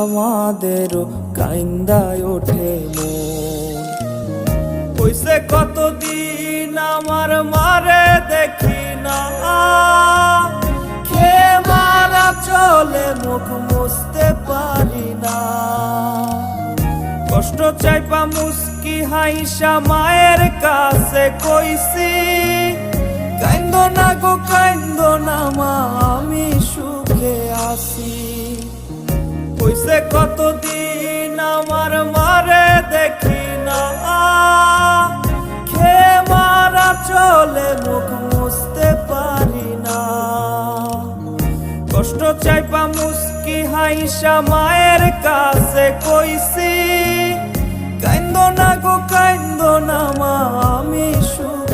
আমাদেরও কাইন্দায় ওঠে মন। কইছে কতদিন আমার মারে দেখি না, খেয়ে মারা চলে মুখ মুছতে পারি না। কষ্ট চাইপা মুস্কি হাইসা মায়ের কাছে কইছি, কাইন্দো না গো কাইন্দো না মা, আমি সুখে আছি। কইছে কতদিন আমার মারে দেখি না, খেয়ে মারা চলে মুখ মুছতে পারি না। কষ্ট চাইপা মুস্কি হাইসা মায়ের কাছে কইছি, কাইন্দো না গো কাইন্দো না মা, আমি সুখে